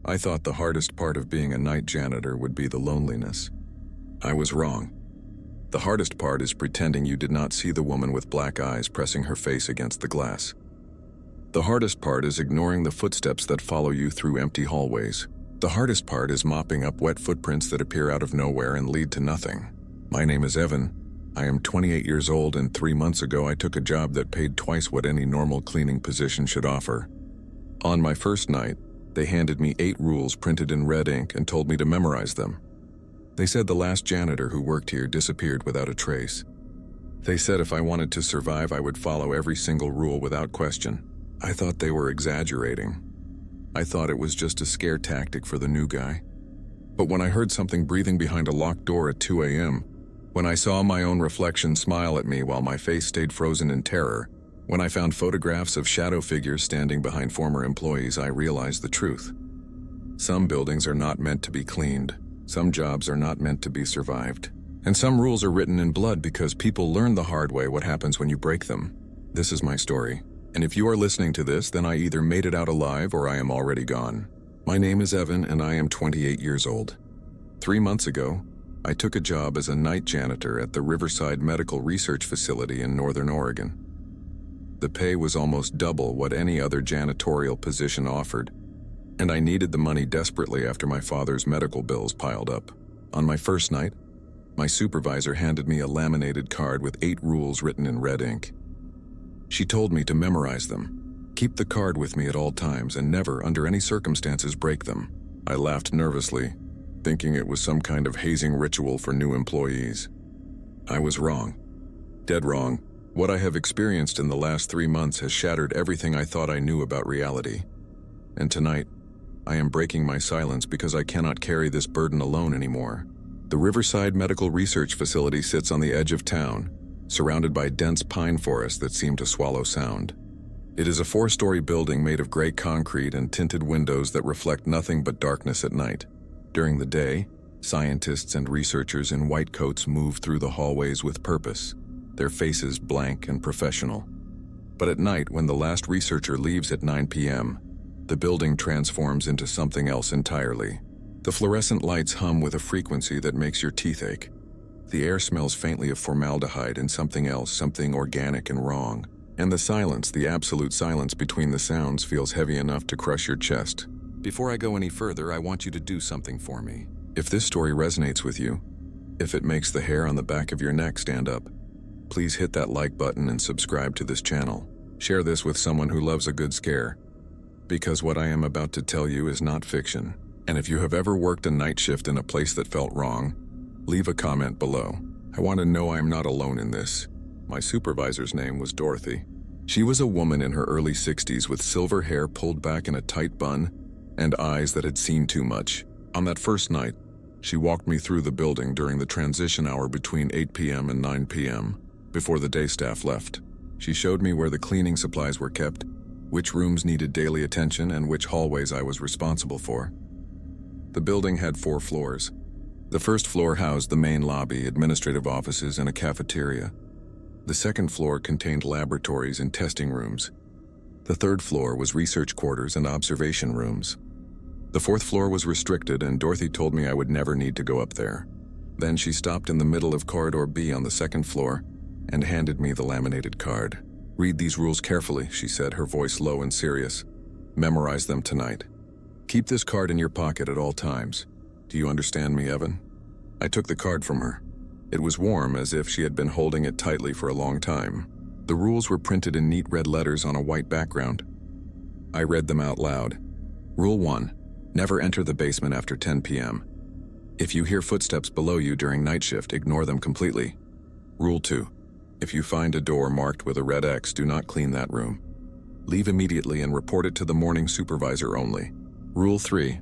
I thought the hardest part of being a night janitor would be the loneliness. I was wrong. The hardest part is pretending you did not see the woman with black eyes pressing her face against the glass. The hardest part is ignoring the footsteps that follow you through empty hallways. The hardest part is mopping up wet footprints that appear out of nowhere and lead to nothing. My name is Evan. I am 28 years old, and 3 months ago I took a job that paid twice what any normal cleaning position should offer. On my first night, they handed me 8 rules printed in red ink and told me to memorize them. They said the last janitor who worked here disappeared without a trace. They said if I wanted to survive, I would follow every single rule without question. I thought they were exaggerating. I thought it was just a scare tactic for the new guy. But when I heard something breathing behind a locked door at 2 a.m., when I saw my own reflection smile at me while my face stayed frozen in terror, when I found photographs of shadow figures standing behind former employees, I realized the truth. Some buildings are not meant to be cleaned. Some jobs are not meant to be survived. And some rules are written in blood because people learn the hard way what happens when you break them. This is my story. And if you are listening to this, then I either made it out alive or I am already gone. My name is Evan, and I am 28 years old. 3 months ago, I took a job as a night janitor at the Riverside Medical Research Facility in Northern Oregon. The pay was almost double what any other janitorial position offered, and I needed the money desperately after my father's medical bills piled up. On my first night, my supervisor handed me a laminated card with 8 rules written in red ink. She told me to memorize them, keep the card with me at all times, and never, under any circumstances, break them. I laughed nervously, thinking it was some kind of hazing ritual for new employees. I was wrong. Dead wrong. What I have experienced in the last 3 months has shattered everything I thought I knew about reality. And tonight, I am breaking my silence because I cannot carry this burden alone anymore. The Riverside Medical Research Facility sits on the edge of town, surrounded by dense pine forests that seem to swallow sound. It is a 4-story building made of gray concrete and tinted windows that reflect nothing but darkness at night. During the day, scientists and researchers in white coats move through the hallways with purpose, their faces blank and professional. But at night, when the last researcher leaves at 9 p.m., the building transforms into something else entirely. The fluorescent lights hum with a frequency that makes your teeth ache. The air smells faintly of formaldehyde and something else, something organic and wrong. And the silence, the absolute silence between the sounds, feels heavy enough to crush your chest. Before I go any further, I want you to do something for me. If this story resonates with you, if it makes the hair on the back of your neck stand up, please hit that like button and subscribe to this channel. Share this with someone who loves a good scare, because what I am about to tell you is not fiction. And if you have ever worked a night shift in a place that felt wrong, leave a comment below. I want to know I am not alone in this. My supervisor's name was Dorothy. She was a woman in her early 60s with silver hair pulled back in a tight bun and eyes that had seen too much. On that first night, she walked me through the building during the transition hour between 8 p.m. and 9 p.m. before the day staff left. She showed me where the cleaning supplies were kept, which rooms needed daily attention, and which hallways I was responsible for. The building had 4 floors. The first floor housed the main lobby, administrative offices, and a cafeteria. The second floor contained laboratories and testing rooms. The third floor was research quarters and observation rooms. The fourth floor was restricted, and Dorothy told me I would never need to go up there. Then she stopped in the middle of corridor B on the second floor and handed me the laminated card. "Read these rules carefully," she said, her voice low and serious. "Memorize them tonight. Keep this card in your pocket at all times. Do you understand me, Evan?" I took the card from her. It was warm, as if she had been holding it tightly for a long time. The rules were printed in neat red letters on a white background. I read them out loud. Rule 1. Never enter the basement after 10 p.m. If you hear footsteps below you during night shift, ignore them completely. Rule 2. If you find a door marked with a red X, do not clean that room. Leave immediately and report it to the morning supervisor only. Rule 3.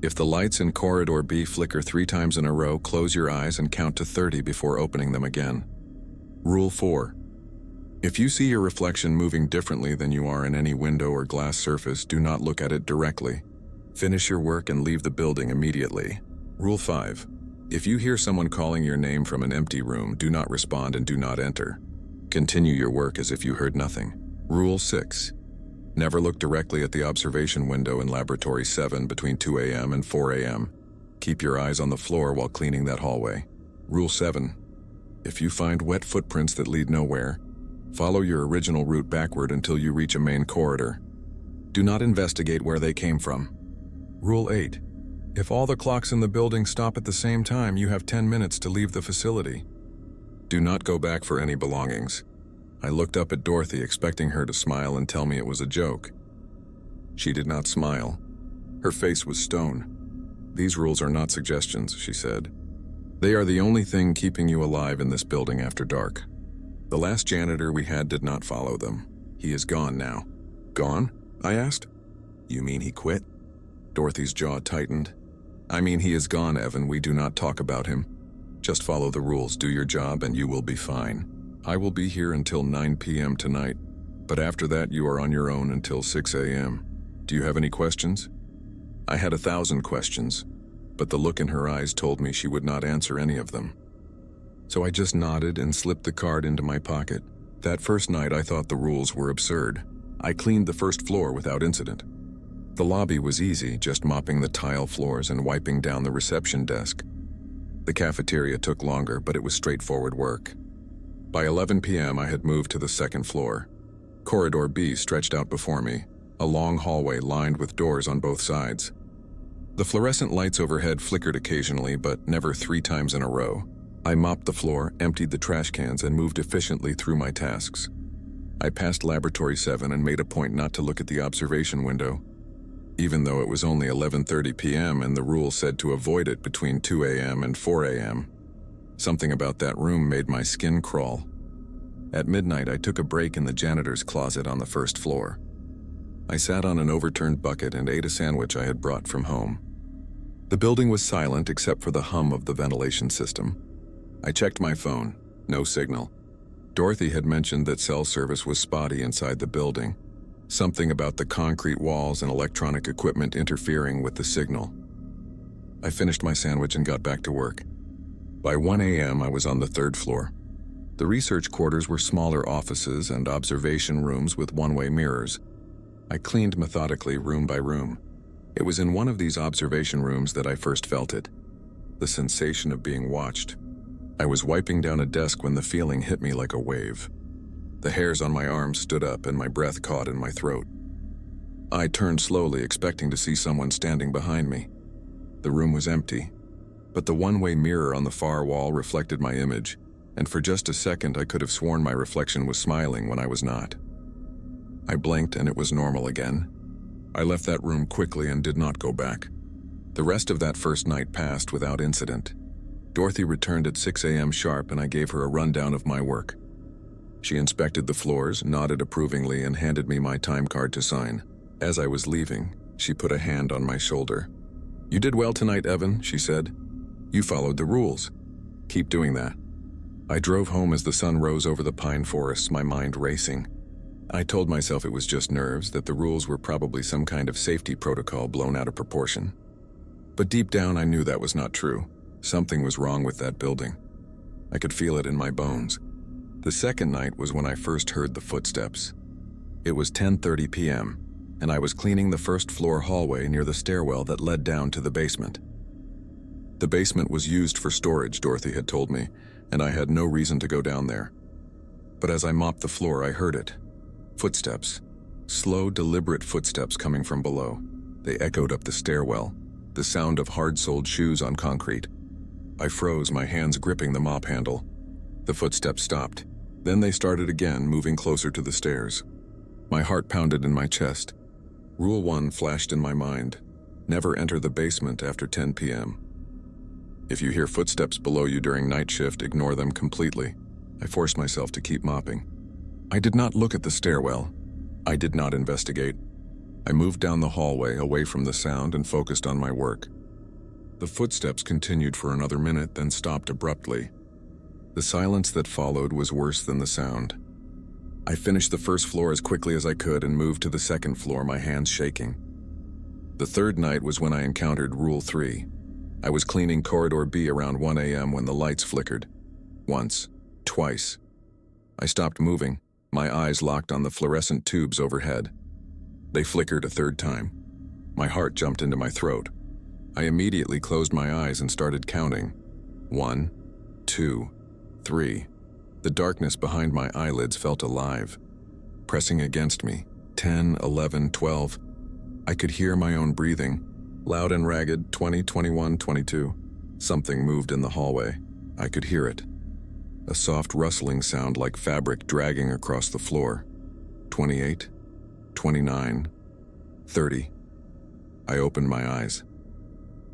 If the lights in corridor B flicker 3 times in a row, close your eyes and count to 30 before opening them again. Rule 4. If you see your reflection moving differently than you are in any window or glass surface, do not look at it directly. Finish your work and leave the building immediately. Rule 5. If you hear someone calling your name from an empty room, do not respond and do not enter. Continue your work as if you heard nothing. Rule 6. Never look directly at the observation window in Laboratory 7 between 2 a.m. and 4 a.m. Keep your eyes on the floor while cleaning that hallway. Rule 7. If you find wet footprints that lead nowhere, follow your original route backward until you reach a main corridor. Do not investigate where they came from. Rule 8. If all the clocks in the building stop at the same time, you have 10 minutes to leave the facility. Do not go back for any belongings. I looked up at Dorothy, expecting her to smile and tell me it was a joke. She did not smile. Her face was stone. These rules are not suggestions, she said. They are the only thing keeping you alive in this building after dark. The last janitor we had did not follow them. He is gone now. Gone? I asked. You mean he quit? Dorothy's jaw tightened. I mean he is gone, Evan. We do not talk about him. Just follow the rules, do your job, and you will be fine. I will be here until 9 p.m. tonight, but after that you are on your own until 6 a.m. Do you have any questions? I had 1,000 questions, but the look in her eyes told me she would not answer any of them. So I just nodded and slipped the card into my pocket. That first night I thought the rules were absurd. I cleaned the first floor without incident. The lobby was easy, just mopping the tile floors and wiping down the reception desk. The cafeteria took longer, but it was straightforward work. By 11 p.m. I had moved to the second floor. Corridor B stretched out before me, a long hallway lined with doors on both sides. The fluorescent lights overhead flickered occasionally, but never 3 times in a row. I mopped the floor, emptied the trash cans, and moved efficiently through my tasks. I passed Laboratory 7 and made a point not to look at the observation window, even though it was only 11:30 p.m. and the rule said to avoid it between 2 a.m. and 4 a.m. Something about that room made my skin crawl. At midnight, I took a break in the janitor's closet on the first floor. I sat on an overturned bucket and ate a sandwich I had brought from home. The building was silent except for the hum of the ventilation system. I checked my phone. No signal. Dorothy had mentioned that cell service was spotty inside the building. Something about the concrete walls and electronic equipment interfering with the signal. I finished my sandwich and got back to work. By 1 a.m., I was on the 3rd floor. The research quarters were smaller offices and observation rooms with one-way mirrors. I cleaned methodically room by room. It was in one of these observation rooms that I first felt it. The sensation of being watched. I was wiping down a desk when the feeling hit me like a wave. The hairs on my arms stood up and my breath caught in my throat. I turned slowly, expecting to see someone standing behind me. The room was empty, but the one-way mirror on the far wall reflected my image, and for just a second I could have sworn my reflection was smiling when I was not. I blinked and it was normal again. I left that room quickly and did not go back. The rest of that first night passed without incident. Dorothy returned at 6 a.m. sharp and I gave her a rundown of my work. She inspected the floors, nodded approvingly, and handed me my time card to sign. As I was leaving, she put a hand on my shoulder. "You did well tonight, Evan," she said. "You followed the rules. Keep doing that." I drove home as the sun rose over the pine forests, my mind racing. I told myself it was just nerves, that the rules were probably some kind of safety protocol blown out of proportion. But deep down, I knew that was not true. Something was wrong with that building. I could feel it in my bones. The second night was when I first heard the footsteps. It was 10:30 p.m., and I was cleaning the first floor hallway near the stairwell that led down to the basement. The basement was used for storage, Dorothy had told me, and I had no reason to go down there. But as I mopped the floor, I heard it. Footsteps. Slow, deliberate footsteps coming from below. They echoed up the stairwell, the sound of hard-soled shoes on concrete. I froze, my hands gripping the mop handle. The footsteps stopped. Then they started again, moving closer to the stairs. My heart pounded in my chest. Rule 1 flashed in my mind. Never enter the basement after 10 p.m. If you hear footsteps below you during night shift, ignore them completely. I forced myself to keep mopping. I did not look at the stairwell. I did not investigate. I moved down the hallway, away from the sound, and focused on my work. The footsteps continued for another minute, then stopped abruptly. The silence that followed was worse than the sound. I finished the first floor as quickly as I could and moved to the second floor, my hands shaking. The third night was when I encountered Rule 3. I was cleaning Corridor B around 1 a.m. when the lights flickered. Once. Twice. I stopped moving, my eyes locked on the fluorescent tubes overhead. They flickered a third time. My heart jumped into my throat. I immediately closed my eyes and started counting. 1, 2, 3. The darkness behind my eyelids felt alive, pressing against me. 10, 11, 12. I could hear my own breathing, loud and ragged. 20, 21, 22. Something moved in the hallway. I could hear it. A soft rustling sound like fabric dragging across the floor. 28, 29, 30. I opened my eyes.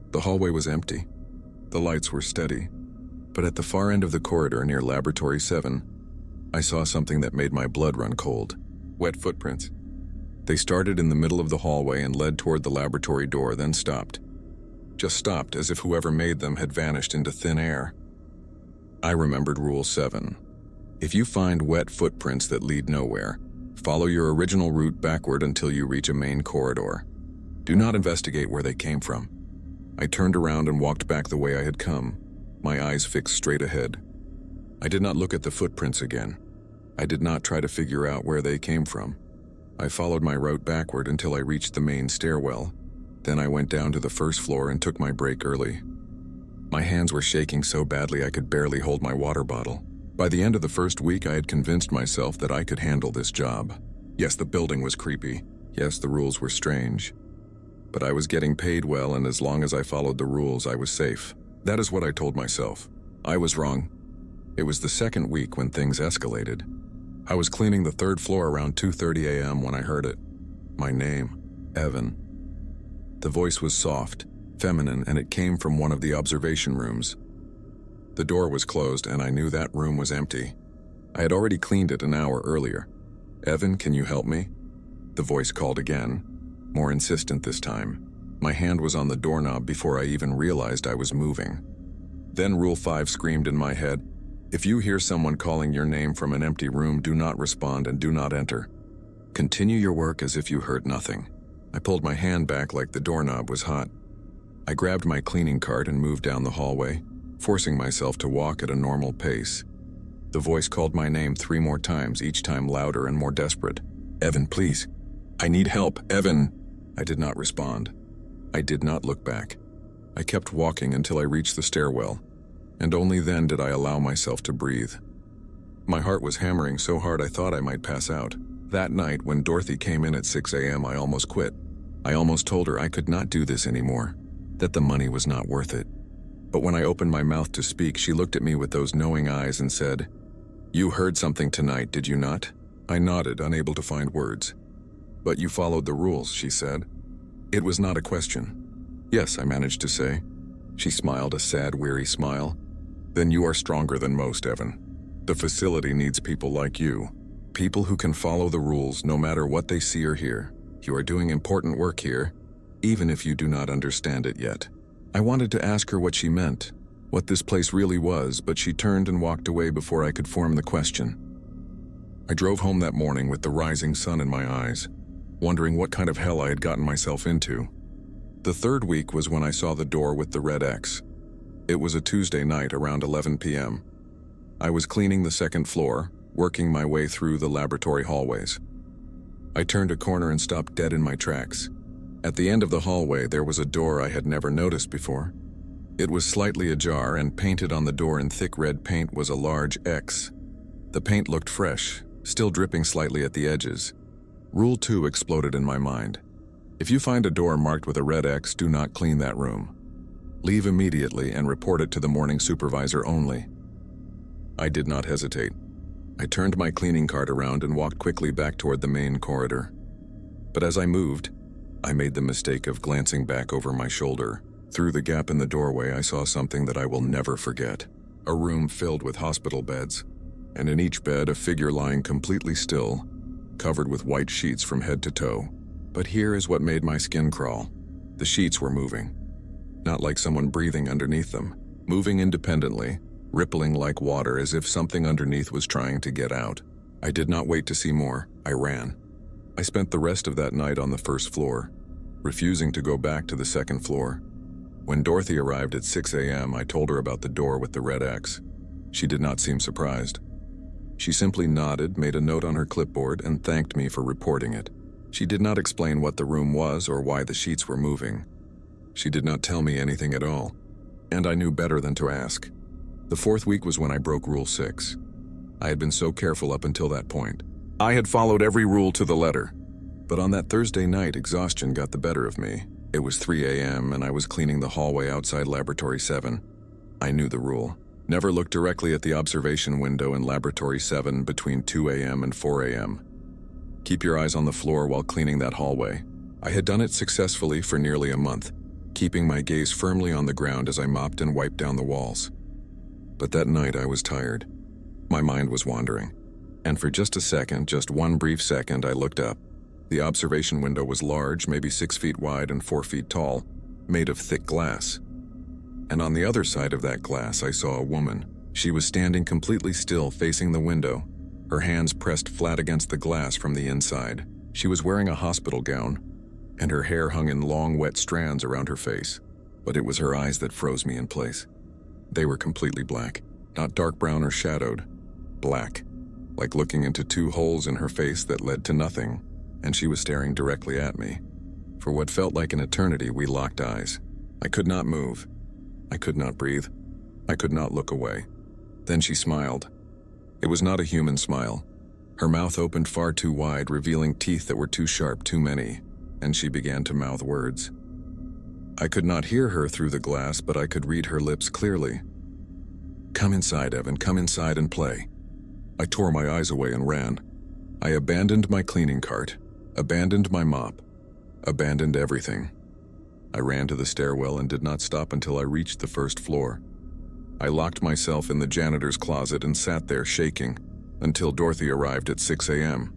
The hallway was empty. The lights were steady. But at the far end of the corridor near Laboratory 7, I saw something that made my blood run cold. Wet footprints. They started in the middle of the hallway and led toward the laboratory door, then stopped. Just stopped, as if whoever made them had vanished into thin air. I remembered Rule 7. If you find wet footprints that lead nowhere, follow your original route backward until you reach a main corridor. Do not investigate where they came from. I turned around and walked back the way I had come, my eyes fixed straight ahead. I did not look at the footprints again. I did not try to figure out where they came from. I followed my route backward until I reached the main stairwell. Then I went down to the first floor and took my break early. My hands were shaking so badly I could barely hold my water bottle. By the end of the first week, I had convinced myself that I could handle this job. Yes, the building was creepy. Yes, the rules were strange. But I was getting paid well, and as long as I followed the rules, I was safe. That is what I told myself. I was wrong. It was the second week when things escalated. I was cleaning the third floor around 2:30 a.m. when I heard it. My name, Evan. The voice was soft, feminine, and it came from one of the observation rooms. The door was closed, and I knew that room was empty. I had already cleaned it an hour earlier. Evan, can you help me? The voice called again, more insistent this time. My hand was on the doorknob before I even realized I was moving. Then Rule 5 screamed in my head, if you hear someone calling your name from an empty room, do not respond and do not enter. Continue your work as if you heard nothing. I pulled my hand back like the doorknob was hot. I grabbed my cleaning cart and moved down the hallway, forcing myself to walk at a normal pace. The voice called my name 3 more times, each time louder and more desperate. Evan, please. I need help, Evan. I did not respond. I did not look back. I kept walking until I reached the stairwell, and only then did I allow myself to breathe. My heart was hammering so hard I thought I might pass out. That night, when Dorothy came in at 6 a.m., I almost quit. I almost told her I could not do this anymore, that the money was not worth it. But when I opened my mouth to speak, she looked at me with those knowing eyes and said, "You heard something tonight, did you not?" I nodded, unable to find words. "But you followed the rules," she said. It was not a question. "Yes," I managed to say. She smiled a sad, weary smile. "Then you are stronger than most, Evan. The facility needs people like you. People who can follow the rules no matter what they see or hear. You are doing important work here, even if you do not understand it yet." I wanted to ask her what she meant, what this place really was, but she turned and walked away before I could form the question. I drove home that morning with the rising sun in my eyes, wondering what kind of hell I had gotten myself into. The third week was when I saw the door with the red X. It was a Tuesday night around 11 p.m. I was cleaning the second floor, working my way through the laboratory hallways. I turned a corner and stopped dead in my tracks. At the end of the hallway, there was a door I had never noticed before. It was slightly ajar, and painted on the door in thick red paint was a large X. The paint looked fresh, still dripping slightly at the edges. Rule 2 exploded in my mind. If you find a door marked with a red X, do not clean that room. Leave immediately and report it to the morning supervisor only. I did not hesitate. I turned my cleaning cart around and walked quickly back toward the main corridor. But as I moved, I made the mistake of glancing back over my shoulder. Through the gap in the doorway, I saw something that I will never forget. A room filled with hospital beds, and in each bed a figure lying completely still, covered with white sheets from head to toe. But here is what made my skin crawl. The sheets were moving. Not like someone breathing underneath them, moving independently, rippling like water as if something underneath was trying to get out. I did not wait to see more. I ran. I spent the rest of that night on the first floor, refusing to go back to the second floor. When Dorothy arrived at 6 a.m., I told her about the door with the red X. She did not seem surprised. She simply nodded, made a note on her clipboard, and thanked me for reporting it. She did not explain what the room was or why the sheets were moving. She did not tell me anything at all, and I knew better than to ask. The 4th week was when I broke Rule 6. I had been so careful up until that point. I had followed every rule to the letter. But on that Thursday night, exhaustion got the better of me. It was 3 a.m. and I was cleaning the hallway outside Laboratory 7. I knew the rule. Never look directly at the observation window in Laboratory 7 between 2 a.m. and 4 a.m. Keep your eyes on the floor while cleaning that hallway. I had done it successfully for nearly a month, keeping my gaze firmly on the ground as I mopped and wiped down the walls. But that night I was tired. My mind was wandering. And for just a second, just one brief second, I looked up. The observation window was large, maybe 6 feet wide and 4 feet tall, made of thick glass. And on the other side of that glass, I saw a woman. She was standing completely still, facing the window, her hands pressed flat against the glass from the inside. She was wearing a hospital gown, and her hair hung in long, wet strands around her face. But it was her eyes that froze me in place. They were completely black, not dark brown or shadowed. Black, like looking into 2 holes in her face that led to nothing, and she was staring directly at me. For what felt like an eternity, we locked eyes. I could not move. I could not breathe. I could not look away. Then she smiled. It was not a human smile. Her mouth opened far too wide, revealing teeth that were too sharp, too many, and she began to mouth words. I could not hear her through the glass, but I could read her lips clearly. "Come inside, Evan, come inside and play." I tore my eyes away and ran. I abandoned my cleaning cart, abandoned my mop, abandoned everything. I ran to the stairwell and did not stop until I reached the 1st floor. I locked myself in the janitor's closet and sat there shaking until Dorothy arrived at 6 a.m.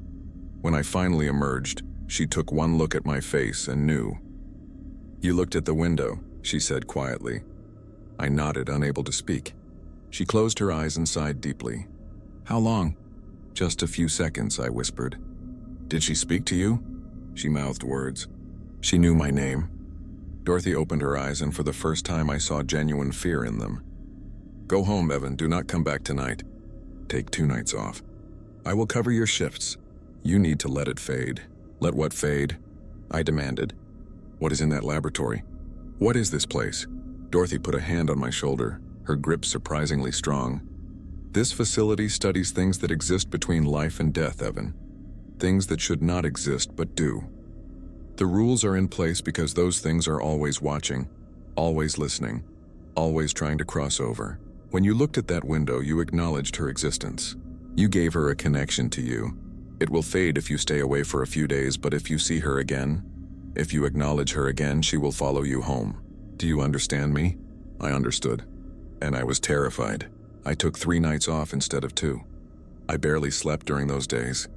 When I finally emerged, she took one look at my face and knew. "You looked at the window," she said quietly. I nodded, unable to speak. She closed her eyes and sighed deeply. "How long?" "Just a few seconds," I whispered. "Did she speak to you?" She mouthed words. She knew my name. Dorothy opened her eyes, and for the first time I saw genuine fear in them. "Go home, Evan. Do not come back tonight. Take 2 nights off. I will cover your shifts. You need to let it fade." "Let what fade?" I demanded. "What is in that laboratory? What is this place?" Dorothy put a hand on my shoulder, her grip surprisingly strong. "This facility studies things that exist between life and death, Evan. Things that should not exist but do. The rules are in place because those things are always watching, always listening, always trying to cross over. When you looked at that window, you acknowledged her existence. You gave her a connection to you. It will fade if you stay away for a few days, but if you see her again, if you acknowledge her again, she will follow you home. Do you understand me?" I understood, and I was terrified. I took 3 nights off instead of 2. I barely slept during those days.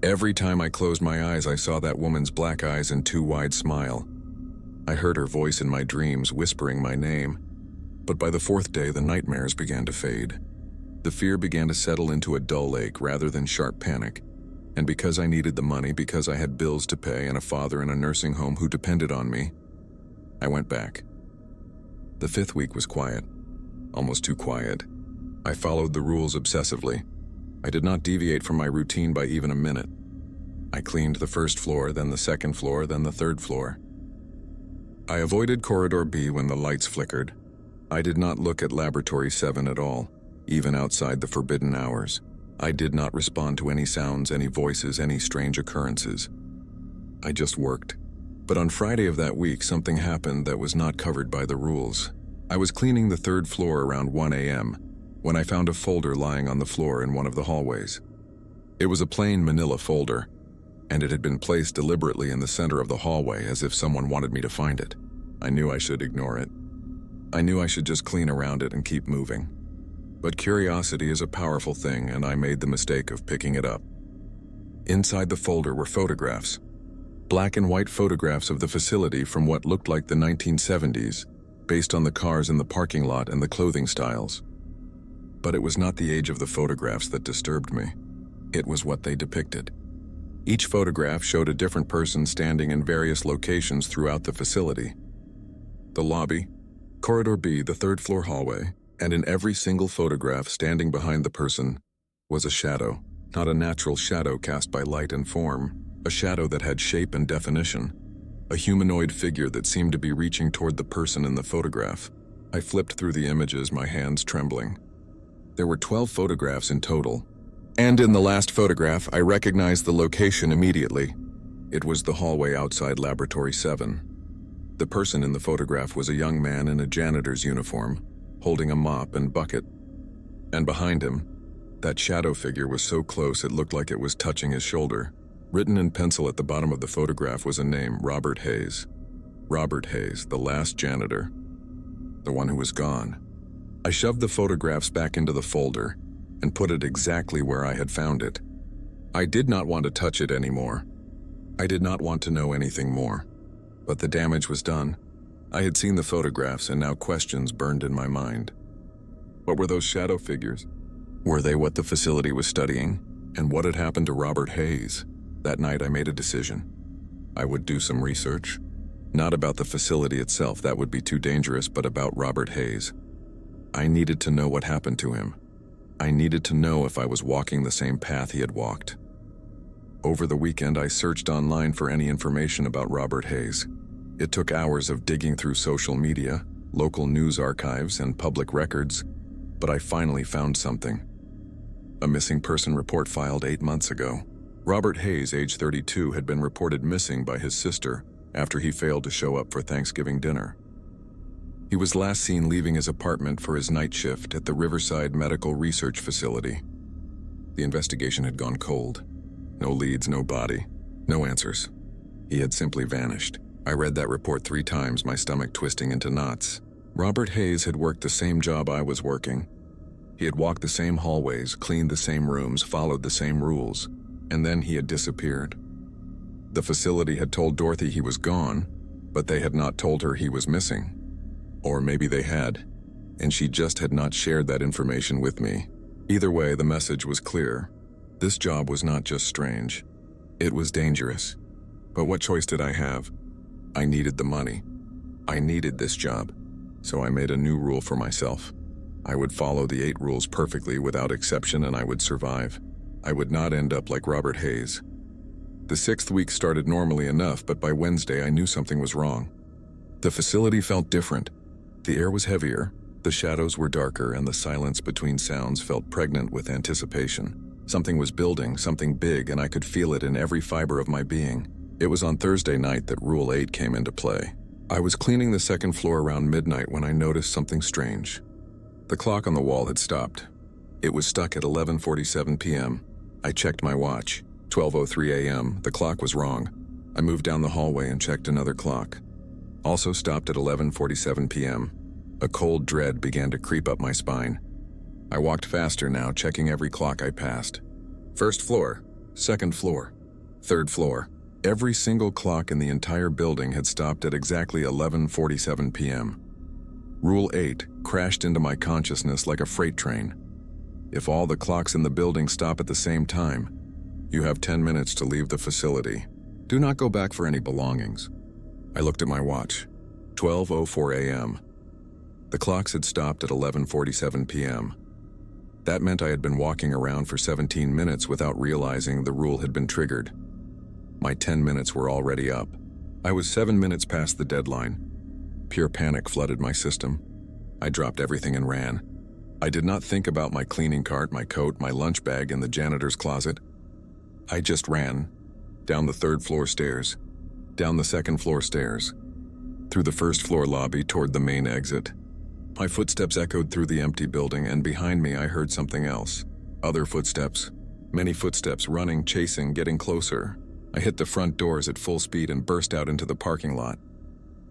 Every time I closed my eyes, I saw that woman's black eyes and too wide smile. I heard her voice in my dreams, whispering my name. But by the 4th day, the nightmares began to fade. The fear began to settle into a dull ache rather than sharp panic. And because I needed the money, because I had bills to pay and a father in a nursing home who depended on me, I went back. The 5th week was quiet, almost too quiet. I followed the rules obsessively. I did not deviate from my routine by even a minute. I cleaned the 1st floor, then the 2nd floor, then the 3rd floor. I avoided Corridor B when the lights flickered. I did not look at Laboratory 7 at all, even outside the forbidden hours. I did not respond to any sounds, any voices, any strange occurrences. I just worked. But on Friday of that week, something happened that was not covered by the rules. I was cleaning the 3rd floor around 1 a.m. when I found a folder lying on the floor in one of the hallways. It was a plain manila folder, and it had been placed deliberately in the center of the hallway as if someone wanted me to find it. I knew I should ignore it. I knew I should just clean around it and keep moving. But curiosity is a powerful thing, and I made the mistake of picking it up. Inside the folder were photographs. Black and white photographs of the facility from what looked like the 1970s, based on the cars in the parking lot and the clothing styles. But it was not the age of the photographs that disturbed me. It was what they depicted. Each photograph showed a different person standing in various locations throughout the facility. The lobby, Corridor B, the 3rd floor hallway, and in every single photograph standing behind the person was a shadow, not a natural shadow cast by light and form, A shadow that had shape and definition. A humanoid figure that seemed to be reaching toward the person in the photograph. I flipped through the images, my hands trembling. There were 12 photographs in total. And in the last photograph, I recognized the location immediately. It was the hallway outside Laboratory 7. The person in the photograph was a young man in a janitor's uniform, holding a mop and bucket. And behind him, that shadow figure was so close it looked like it was touching his shoulder. Written in pencil at the bottom of the photograph was a name, Robert Hayes. Robert Hayes, the last janitor. The one who was gone. I shoved the photographs back into the folder and put it exactly where I had found it. I did not want to touch it anymore. I did not want to know anything more. But the damage was done. I had seen the photographs and now questions burned in my mind. What were those shadow figures? Were they what the facility was studying? And what had happened to Robert Hayes? That night I made a decision. I would do some research. Not about the facility itself, that would be too dangerous, but about Robert Hayes. I needed to know what happened to him. I needed to know if I was walking the same path he had walked. Over the weekend, I searched online for any information about Robert Hayes. It took hours of digging through social media, local news archives, and public records, but I finally found something. A missing person report filed 8 months ago. Robert Hayes, age 32, had been reported missing by his sister after he failed to show up for Thanksgiving dinner. He was last seen leaving his apartment for his night shift at the Riverside Medical Research Facility. The investigation had gone cold. No leads, no body, no answers. He had simply vanished. I read that report 3 times, my stomach twisting into knots. Robert Hayes had worked the same job I was working. He had walked the same hallways, cleaned the same rooms, followed the same rules, and then he had disappeared. The facility had told Dorothy he was gone, but they had not told her he was missing. Or maybe they had, and she just had not shared that information with me. Either way, the message was clear. This job was not just strange. It was dangerous. But what choice did I have? I needed the money. I needed this job. So I made a new rule for myself. I would follow the 8 rules perfectly without exception and I would survive. I would not end up like Robert Hayes. The 6th week started normally enough, but by Wednesday I knew something was wrong. The facility felt different. The air was heavier, the shadows were darker, and the silence between sounds felt pregnant with anticipation. Something was building, something big, and I could feel it in every fiber of my being. It was on Thursday night that Rule 8 came into play. I was cleaning the 2nd floor around midnight when I noticed something strange. The clock on the wall had stopped. It was stuck at 11:47 p.m. I checked my watch. 12:03 a.m. The clock was wrong. I moved down the hallway and checked another clock. Also stopped at 11:47 p.m. A cold dread began to creep up my spine. I walked faster now, checking every clock I passed. 1st floor, 2nd floor, 3rd floor. Every single clock in the entire building had stopped at exactly 11:47 p.m. Rule 8 crashed into my consciousness like a freight train. If all the clocks in the building stop at the same time, you have 10 minutes to leave the facility. Do not go back for any belongings. I looked at my watch. 12:04 a.m. The clocks had stopped at 11:47 p.m. That meant I had been walking around for 17 minutes without realizing the rule had been triggered. My 10 minutes were already up. I was 7 minutes past the deadline. Pure panic flooded my system. I dropped everything and ran. I did not think about my cleaning cart, my coat, my lunch bag in the janitor's closet. I just ran. Down the 3rd floor stairs. Down the 2nd floor stairs. Through the 1st floor lobby toward the main exit. My footsteps echoed through the empty building, and behind me I heard something else. Other footsteps. Many footsteps, running, chasing, getting closer. I hit the front doors at full speed and burst out into the parking lot.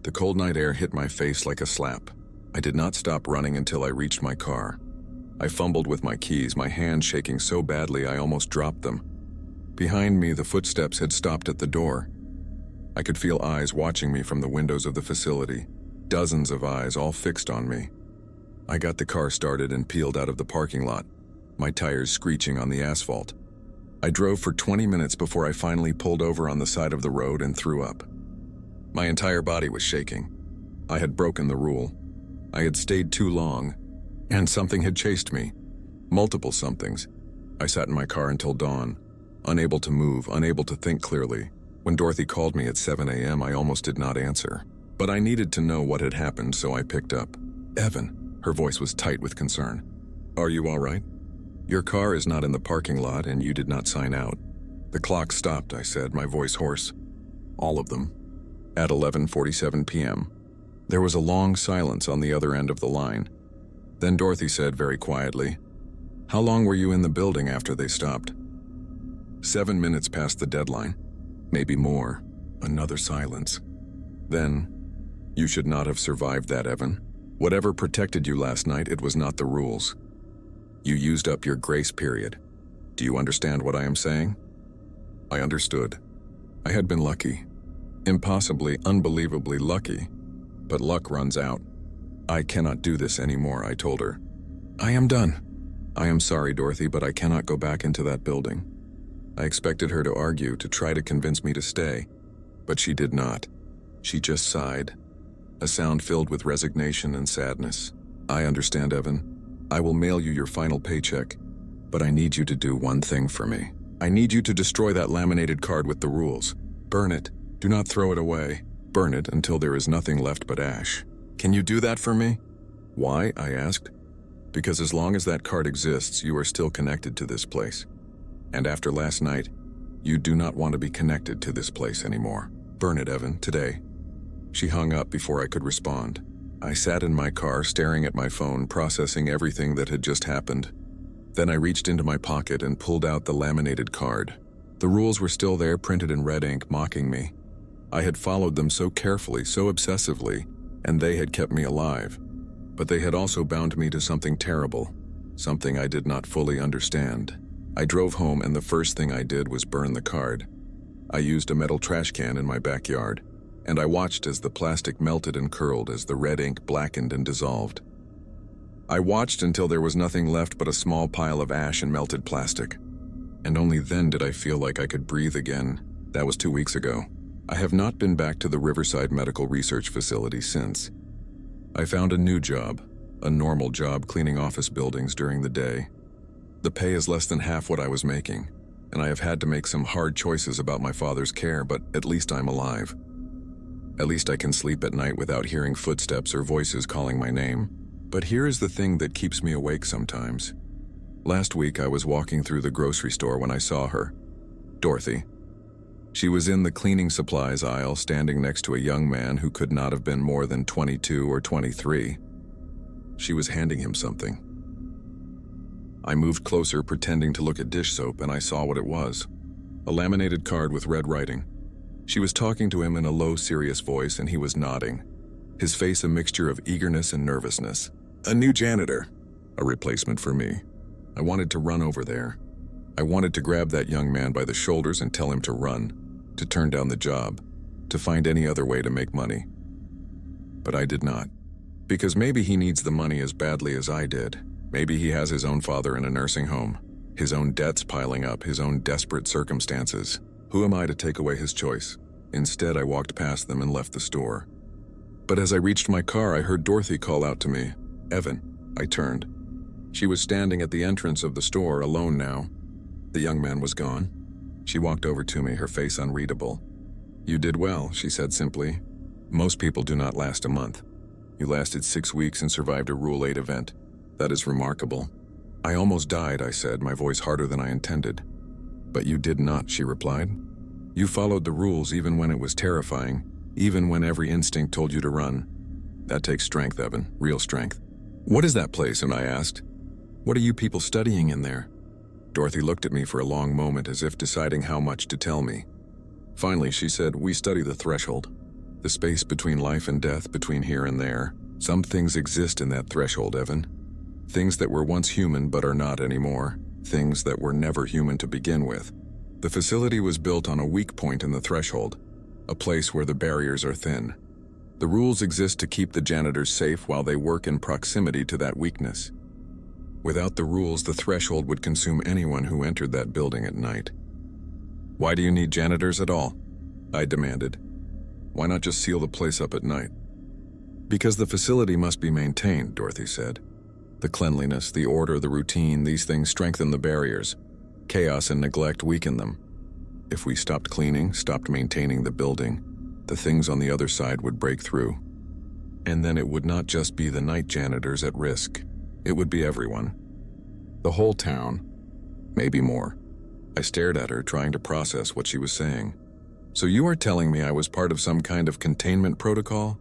The cold night air hit my face like a slap. I did not stop running until I reached my car. I fumbled with my keys, my hands shaking so badly I almost dropped them. Behind me, the footsteps had stopped at the door. I could feel eyes watching me from the windows of the facility. Dozens of eyes, all fixed on me. I got the car started and peeled out of the parking lot, my tires screeching on the asphalt. I drove for 20 minutes before I finally pulled over on the side of the road and threw up. My entire body was shaking. I had broken the rule. I had stayed too long, and something had chased me. Multiple somethings. I sat in my car until dawn. unable to move, unable to think clearly. When Dorothy called me at 7 a.m., I almost did not answer. But I needed to know what had happened, so I picked up. "Evan," her voice was tight with concern. "Are you all right? Your car is not in the parking lot and you did not sign out." "The clock stopped," I said, my voice hoarse. "All of them." At 11:47 p.m. There was a long silence on the other end of the line. Then Dorothy said very quietly, "How long were you in the building after they stopped?" 7 minutes past the deadline. Maybe more. Another silence. Then, "You should not have survived that, Evan. Whatever protected you last night, it was not the rules. You used up your grace period. Do you understand what I am saying?" I understood. I had been lucky. Impossibly, unbelievably lucky. But luck runs out. "I cannot do this anymore," I told her. "I am done." "I am sorry, Dorothy, but I cannot go back into that building." I expected her to argue, to try to convince me to stay. But she did not. She just sighed. A sound filled with resignation and sadness. "I understand, Evan. I will mail you your final paycheck. But I need you to do one thing for me. I need you to destroy that laminated card with the rules. Burn it. Do not throw it away. Burn it until there is nothing left but ash. Can you do that for me?" "Why?" I asked. "Because as long as that card exists, you are still connected to this place. And after last night, you do not want to be connected to this place anymore. Burn it, Evan, today." She hung up before I could respond. I sat in my car staring at my phone, processing everything that had just happened. Then I reached into my pocket and pulled out the laminated card. The rules were still there, printed in red ink, mocking me. I had followed them so carefully, so obsessively, and they had kept me alive. But they had also bound me to something terrible, something I did not fully understand. I drove home and the first thing I did was burn the card. I used a metal trash can in my backyard, and I watched as the plastic melted and curled, as the red ink blackened and dissolved. I watched until there was nothing left but a small pile of ash and melted plastic. And only then did I feel like I could breathe again. That was 2 weeks ago. I have not been back to the Riverside Medical Research Facility since. I found a new job, a normal job cleaning office buildings during the day. The pay is less than half what I was making, and I have had to make some hard choices about my father's care, but at least I'm alive. At least I can sleep at night without hearing footsteps or voices calling my name. But here is the thing that keeps me awake sometimes. Last week I was walking through the grocery store when I saw her, Dorothy. She was in the cleaning supplies aisle, standing next to a young man who could not have been more than 22 or 23. She was handing him something. I moved closer, pretending to look at dish soap, and I saw what it was. A laminated card with red writing. She was talking to him in a low, serious voice, and he was nodding. His face a mixture of eagerness and nervousness. A new janitor. A replacement for me. I wanted to run over there. I wanted to grab that young man by the shoulders and tell him to run, to turn down the job, to find any other way to make money. But I did not. Because maybe he needs the money as badly as I did. Maybe he has his own father in a nursing home, his own debts piling up, his own desperate circumstances. Who am I to take away his choice? Instead, I walked past them and left the store. But as I reached my car, I heard Dorothy call out to me, "Evan." I turned. She was standing at the entrance of the store, alone now. The young man was gone. She walked over to me, her face unreadable. "You did well," she said simply. "Most people do not last a month. You lasted 6 weeks and survived a Rule 8 event. That is remarkable." "I almost died," I said, my voice harder than I intended. "But you did not," she replied. "You followed the rules even when it was terrifying, even when every instinct told you to run. That takes strength, Evan, real strength." "What is that place?" and I asked. "What are you people studying in there?" Dorothy looked at me for a long moment, as if deciding how much to tell me. Finally, she said, "We study the threshold, the space between life and death, between here and there. Some things exist in that threshold, Evan. Things that were once human but are not anymore. Things that were never human to begin with. The facility was built on a weak point in the threshold, a place where the barriers are thin. The rules exist to keep the janitors safe while they work in proximity to that weakness. Without the rules, the threshold would consume anyone who entered that building at night." "Why do you need janitors at all?" I demanded. "Why not just seal the place up at night?" "Because the facility must be maintained," Dorothy said. "The cleanliness, the order, the routine, these things strengthen the barriers. Chaos and neglect weaken them. If we stopped cleaning, stopped maintaining the building, the things on the other side would break through. And then it would not just be the night janitors at risk. It would be everyone. The whole town. Maybe more. I stared at her, trying to process what she was saying. So you are telling me I was part of some kind of containment protocol?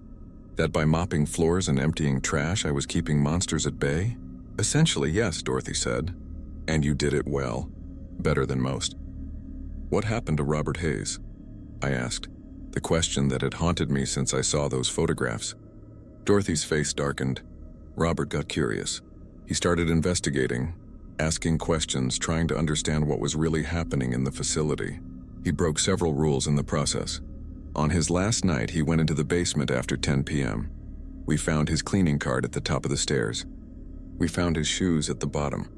That by mopping floors and emptying trash, I was keeping monsters at bay? Essentially, yes, Dorothy said. And you did it well. Better than most. What happened to Robert Hayes? I asked, the question that had haunted me since I saw those photographs. Dorothy's face darkened. Robert got curious. He started investigating, asking questions, trying to understand what was really happening in the facility. He broke several rules in the process. On his last night, he went into the basement after 10 p.m. We found his cleaning cart at the top of the stairs. We found his shoes at the bottom.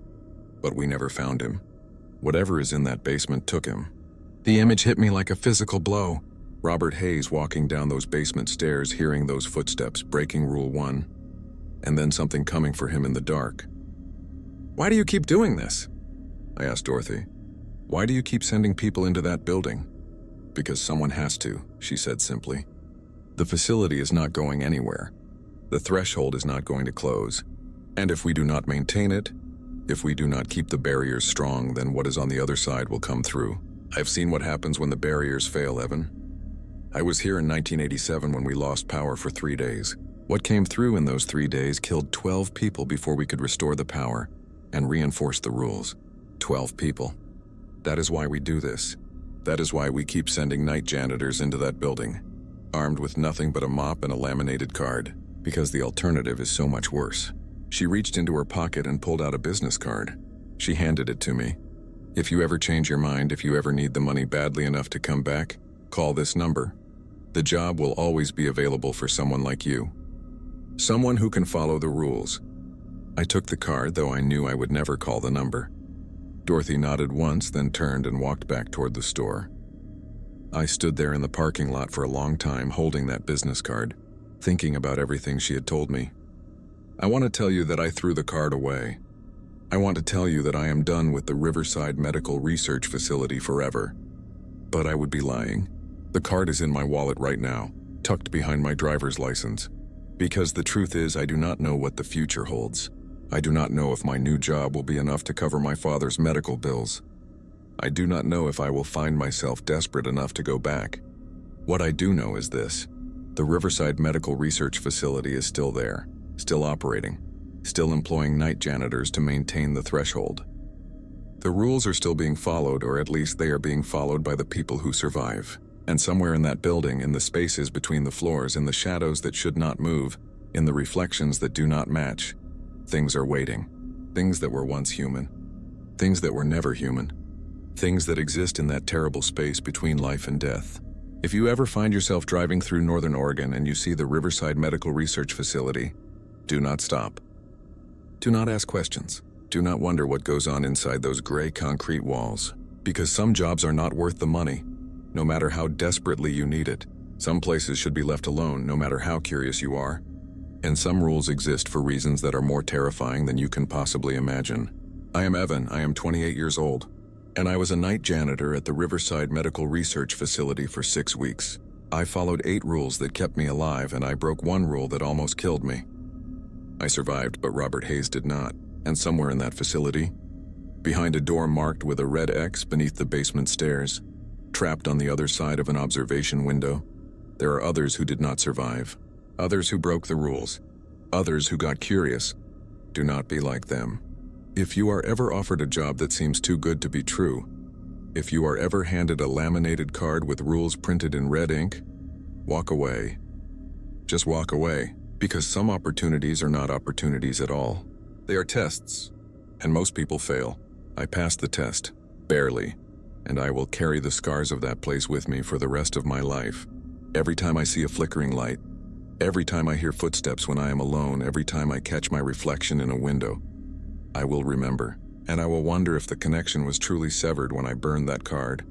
But we never found him. Whatever is in that basement took him. The image hit me like a physical blow. Robert Hayes walking down those basement stairs, hearing those footsteps, breaking Rule 1, and then something coming for him in the dark. Why do you keep doing this? I asked Dorothy. Why do you keep sending people into that building? Because someone has to, she said simply. The facility is not going anywhere. The threshold is not going to close. And if we do not maintain it, if we do not keep the barriers strong, then what is on the other side will come through. I've seen what happens when the barriers fail, Evan. I was here in 1987 when we lost power for 3 days. What came through in those 3 days killed 12 people before we could restore the power and reinforce the rules. 12 people. That is why we do this. That is why we keep sending night janitors into that building, armed with nothing but a mop and a laminated card, because the alternative is so much worse. She reached into her pocket and pulled out a business card. She handed it to me. If you ever change your mind, if you ever need the money badly enough to come back, call this number. The job will always be available for someone like you. Someone who can follow the rules. I took the card, though I knew I would never call the number. Dorothy nodded once, then turned and walked back toward the store. I stood there in the parking lot for a long time, holding that business card, thinking about everything she had told me. I want to tell you that I threw the card away. I want to tell you that I am done with the Riverside Medical Research Facility forever. But I would be lying. The card is in my wallet right now, tucked behind my driver's license. Because the truth is, I do not know what the future holds. I do not know if my new job will be enough to cover my father's medical bills. I do not know if I will find myself desperate enough to go back. What I do know is this: the Riverside Medical Research Facility is still there, still operating, still employing night janitors to maintain the threshold. The rules are still being followed, or at least they are being followed by the people who survive. And somewhere in that building, in the spaces between the floors, in the shadows that should not move, in the reflections that do not match, things are waiting. Things that were once human. Things that were never human. Things that exist in that terrible space between life and death. If you ever find yourself driving through Northern Oregon and you see the Riverside Medical Research Facility, do not stop. Do not ask questions. Do not wonder what goes on inside those gray concrete walls, because some jobs are not worth the money, no matter how desperately you need it. Some places should be left alone, no matter how curious you are. And some rules exist for reasons that are more terrifying than you can possibly imagine. I am Evan, I am 28 years old, and I was a night janitor at the Riverside Medical Research Facility for 6 weeks. I followed 8 rules that kept me alive, and I broke 1 rule that almost killed me. I survived, but Robert Hayes did not, and somewhere in that facility, behind a door marked with a red X beneath the basement stairs, trapped on the other side of an observation window, there are others who did not survive. Others who broke the rules. Others who got curious. Do not be like them. If you are ever offered a job that seems too good to be true, if you are ever handed a laminated card with rules printed in red ink, walk away. Just walk away, because some opportunities are not opportunities at all. They are tests, and most people fail. I passed the test, barely, and I will carry the scars of that place with me for the rest of my life. Every time I see a flickering light, every time I hear footsteps when I am alone, every time I catch my reflection in a window, I will remember, and I will wonder if the connection was truly severed when I burned that card,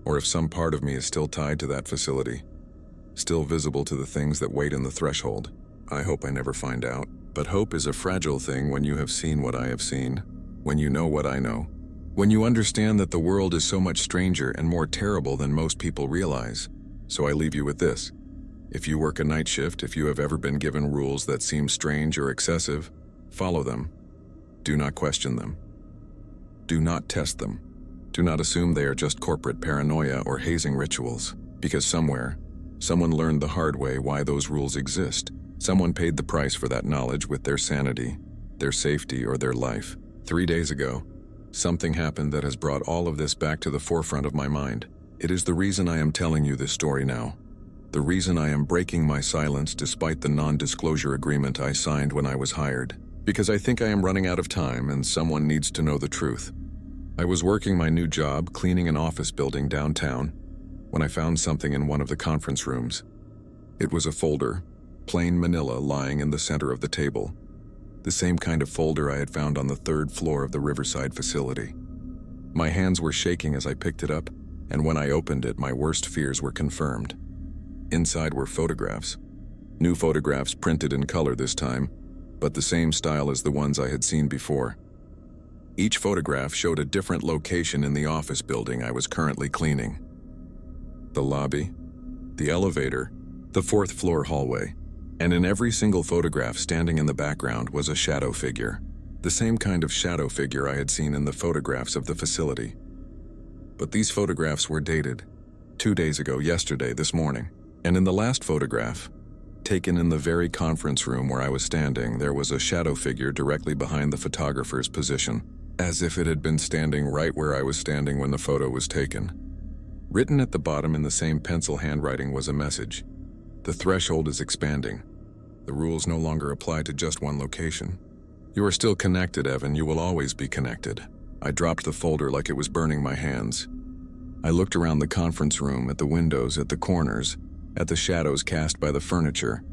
or if some part of me is still tied to that facility, still visible to the things that wait in the threshold. I hope I never find out, but hope is a fragile thing when you have seen what I have seen, when you know what I know. When you understand that the world is so much stranger and more terrible than most people realize. So I leave you with this. If you work a night shift, if you have ever been given rules that seem strange or excessive, follow them. Do not question them. Do not test them. Do not assume they are just corporate paranoia or hazing rituals, because somewhere, someone learned the hard way why those rules exist. Someone paid the price for that knowledge with their sanity, their safety, or their life. 3 days ago, something happened that has brought all of this back to the forefront of my mind. It is the reason I am telling you this story now. The reason I am breaking my silence despite the non-disclosure agreement I signed when I was hired. Because I think I am running out of time and someone needs to know the truth. I was working my new job, cleaning an office building downtown, when I found something in one of the conference rooms. It was a folder, plain manila, lying in the center of the table. The same kind of folder I had found on the 3rd floor of the Riverside facility. My hands were shaking as I picked it up, and when I opened it, my worst fears were confirmed. Inside were photographs. New photographs printed in color this time, but the same style as the ones I had seen before. Each photograph showed a different location in the office building I was currently cleaning. The lobby, the elevator, the 4th floor hallway, and in every single photograph standing in the background was a shadow figure. The same kind of shadow figure I had seen in the photographs of the facility. But these photographs were dated 2 days ago, yesterday, this morning. And in the last photograph, taken in the very conference room where I was standing, there was a shadow figure directly behind the photographer's position, as if it had been standing right where I was standing when the photo was taken. Written at the bottom in the same pencil handwriting was a message. The threshold is expanding. The rules no longer apply to just one location. You are still connected, Evan. You will always be connected. I dropped the folder like it was burning my hands. I looked around the conference room, at the windows, at the corners, at the shadows cast by the furniture.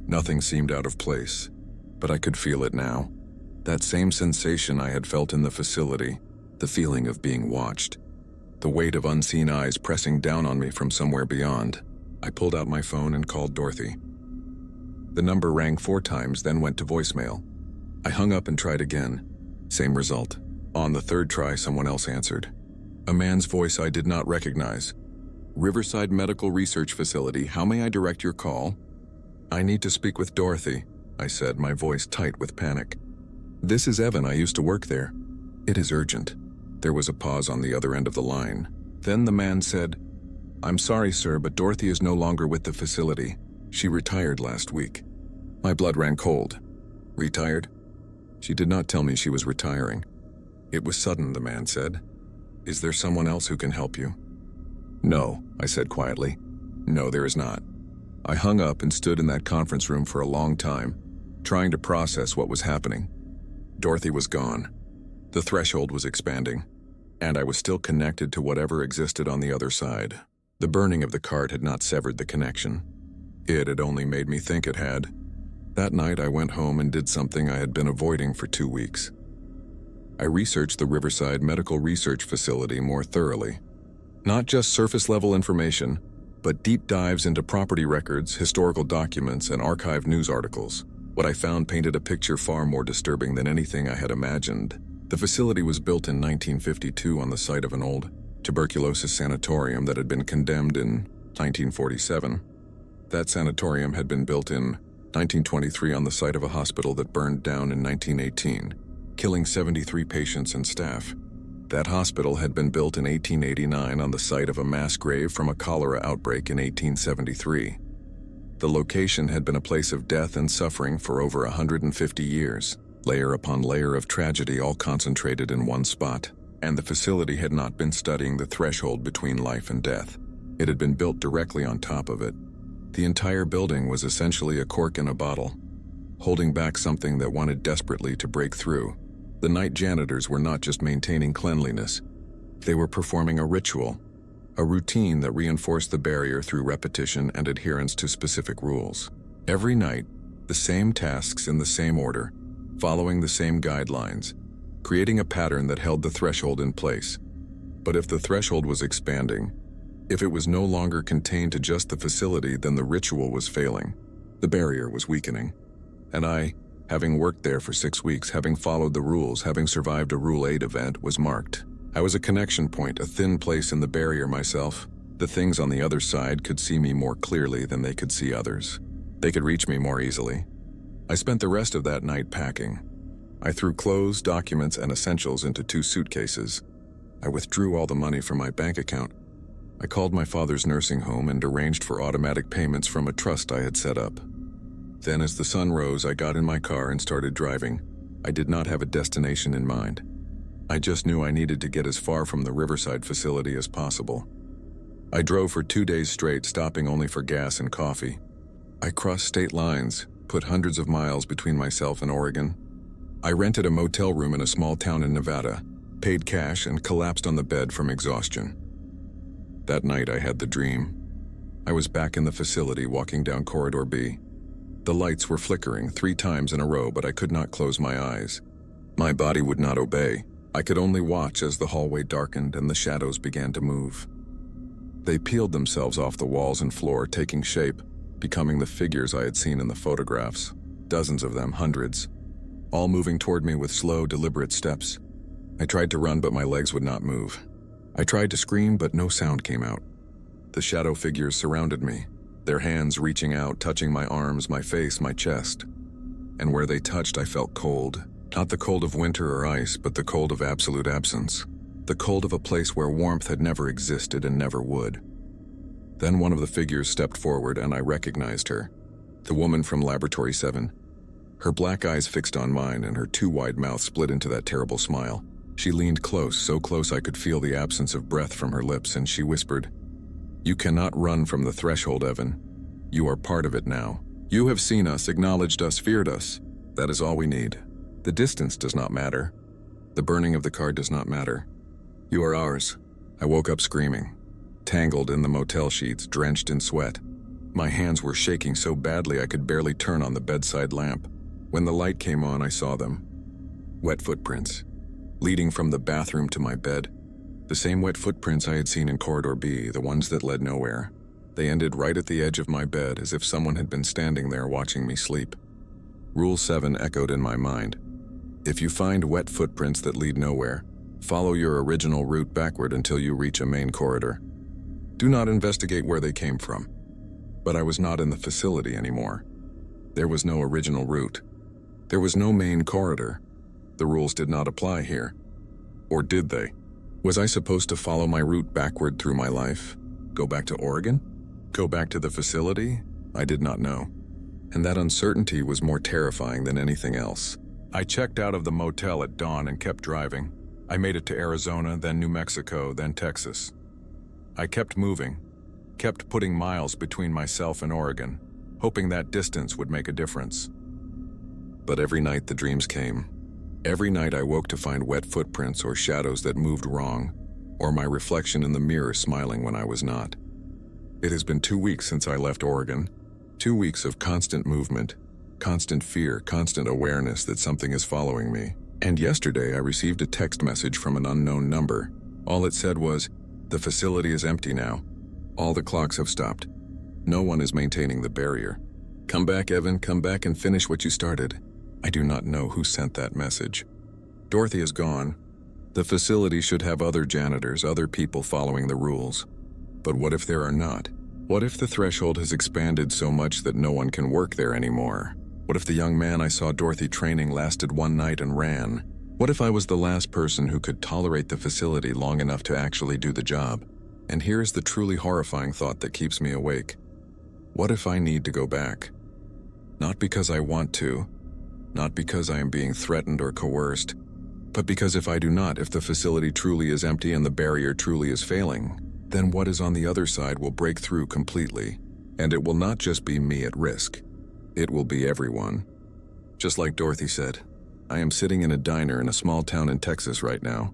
Nothing seemed out of place, but I could feel it now. That same sensation I had felt in the facility, the feeling of being watched. The weight of unseen eyes pressing down on me from somewhere beyond. I pulled out my phone and called Dorothy. The number rang 4 times, then went to voicemail. I hung up and tried again. Same result. On the 3rd try, someone else answered. A man's voice I did not recognize. Riverside Medical Research Facility, how may I direct your call? I need to speak with Dorothy, I said, my voice tight with panic. This is Evan, I used to work there. It is urgent. There was a pause on the other end of the line. Then the man said, I'm sorry, sir, but Dorothy is no longer with the facility. She retired last week. My blood ran cold. Retired? She did not tell me she was retiring. It was sudden, the man said. Is there someone else who can help you? No, I said quietly. No, there is not. I hung up and stood in that conference room for a long time, trying to process what was happening. Dorothy was gone. The threshold was expanding, and I was still connected to whatever existed on the other side. The burning of the cart had not severed the connection. It had only made me think it had. That night I went home and did something I had been avoiding for 2 weeks. I researched the Riverside Medical Research Facility more thoroughly. Not just surface-level information, but deep dives into property records, historical documents, and archived news articles. What I found painted a picture far more disturbing than anything I had imagined. The facility was built in 1952 on the site of an old tuberculosis sanatorium that had been condemned in 1947. That sanatorium had been built in 1923 on the site of a hospital that burned down in 1918, killing 73 patients and staff. That hospital had been built in 1889 on the site of a mass grave from a cholera outbreak in 1873. The location had been a place of death and suffering for over 150 years, layer upon layer of tragedy all concentrated in one spot, and the facility had not been studying the threshold between life and death. It had been built directly on top of it. The entire building was essentially a cork in a bottle, holding back something that wanted desperately to break through. The night janitors were not just maintaining cleanliness. They were performing a ritual, a routine that reinforced the barrier through repetition and adherence to specific rules. Every night, the same tasks in the same order, following the same guidelines, creating a pattern that held the threshold in place. But if the threshold was expanding, if it was no longer contained to just the facility, then the ritual was failing. The barrier was weakening. And I, having worked there for 6 weeks, having followed the rules, having survived a Rule 8 event, was marked. I was a connection point, a thin place in the barrier myself. The things on the other side could see me more clearly than they could see others. They could reach me more easily. I spent the rest of that night packing. I threw clothes, documents, and essentials into 2 suitcases. I withdrew all the money from my bank account. I called my father's nursing home and arranged for automatic payments from a trust I had set up. Then as the sun rose, I got in my car and started driving. I did not have a destination in mind. I just knew I needed to get as far from the Riverside facility as possible. I drove for 2 days straight, stopping only for gas and coffee. I crossed state lines, put hundreds of miles between myself and Oregon. I rented a motel room in a small town in Nevada, paid cash, and collapsed on the bed from exhaustion. That night I had the dream. I was back in the facility walking down Corridor B. The lights were flickering 3 times in a row, but I could not close my eyes. My body would not obey. I could only watch as the hallway darkened and the shadows began to move. They peeled themselves off the walls and floor, taking shape, becoming the figures I had seen in the photographs. Dozens of them, hundreds, all moving toward me with slow, deliberate steps. I tried to run, but my legs would not move. I tried to scream, but no sound came out. The shadow figures surrounded me, their hands reaching out, touching my arms, my face, my chest. And where they touched, I felt cold. Not the cold of winter or ice, but the cold of absolute absence. The cold of a place where warmth had never existed and never would. Then one of the figures stepped forward and I recognized her. The woman from Laboratory 7. Her black eyes fixed on mine and her 2 wide mouth split into that terrible smile. She leaned close, so close I could feel the absence of breath from her lips, and she whispered, "You cannot run from the threshold, Evan. You are part of it now. You have seen us, acknowledged us, feared us. That is all we need. The distance does not matter. The burning of the car does not matter. You are ours." I woke up screaming, tangled in the motel sheets, drenched in sweat. My hands were shaking so badly I could barely turn on the bedside lamp. When the light came on, I saw them. Wet footprints, leading from the bathroom to my bed. The same wet footprints I had seen in Corridor B, the ones that led nowhere. They ended right at the edge of my bed, as if someone had been standing there watching me sleep. Rule 7 echoed in my mind. If you find wet footprints that lead nowhere, follow your original route backward until you reach a main corridor. Do not investigate where they came from. But I was not in the facility anymore. There was no original route. There was no main corridor. The rules did not apply here. Or did they? Was I supposed to follow my route backward through my life? Go back to Oregon? Go back to the facility? I did not know. And that uncertainty was more terrifying than anything else. I checked out of the motel at dawn and kept driving. I made it to Arizona, then New Mexico, then Texas. I kept moving, kept putting miles between myself and Oregon, hoping that distance would make a difference. But every night the dreams came. Every night I woke to find wet footprints or shadows that moved wrong, or my reflection in the mirror smiling when I was not. It has been 2 weeks since I left Oregon. 2 weeks of constant movement, constant fear, constant awareness that something is following me. And yesterday I received a text message from an unknown number. All it said was, "The facility is empty now. All the clocks have stopped. No one is maintaining the barrier. Come back, Evan, come back and finish what you started." I do not know who sent that message. Dorothy is gone. The facility should have other janitors, other people following the rules. But what if there are not? What if the threshold has expanded so much that no one can work there anymore? What if the young man I saw Dorothy training lasted 1 night and ran? What if I was the last person who could tolerate the facility long enough to actually do the job? And here's the truly horrifying thought that keeps me awake. What if I need to go back? Not because I want to, not because I am being threatened or coerced, but because if I do not, if the facility truly is empty and the barrier truly is failing, then what is on the other side will break through completely. And it will not just be me at risk. It will be everyone. Just like Dorothy said, I am sitting in a diner in a small town in Texas right now,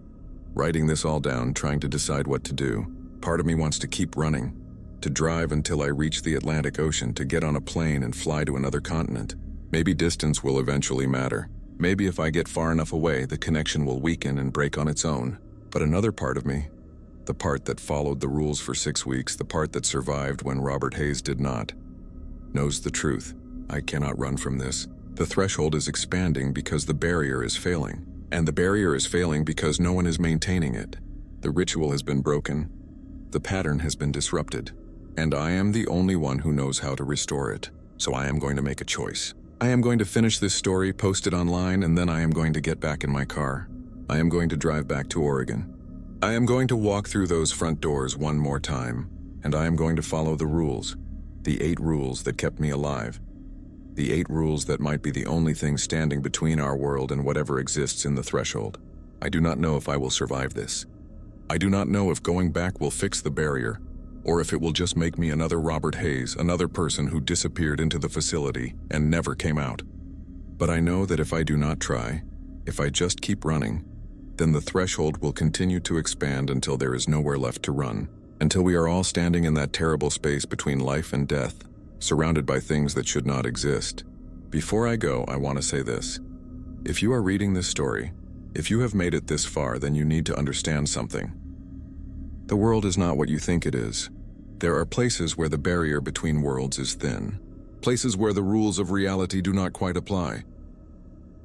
writing this all down, trying to decide what to do. Part of me wants to keep running, to drive until I reach the Atlantic Ocean, to get on a plane and fly to another continent. Maybe distance will eventually matter. Maybe if I get far enough away, the connection will weaken and break on its own. But another part of me, the part that followed the rules for 6 weeks, the part that survived when Robert Hayes did not, knows the truth. I cannot run from this. The threshold is expanding because the barrier is failing. And the barrier is failing because no one is maintaining it. The ritual has been broken. The pattern has been disrupted. And I am the only one who knows how to restore it. So I am going to make a choice. I am going to finish this story, post it online, and then I am going to get back in my car. I am going to drive back to Oregon. I am going to walk through those front doors one more time, and I am going to follow the rules. The 8 rules that kept me alive. The 8 rules that might be the only thing standing between our world and whatever exists in the threshold. I do not know if I will survive this. I do not know if going back will fix the barrier, or if it will just make me another Robert Hayes, another person who disappeared into the facility and never came out. But I know that if I do not try, if I just keep running, then the threshold will continue to expand until there is nowhere left to run, until we are all standing in that terrible space between life and death, surrounded by things that should not exist. Before I go, I want to say this. If you are reading this story, if you have made it this far, then you need to understand something. The world is not what you think it is. There are places where the barrier between worlds is thin. Places where the rules of reality do not quite apply.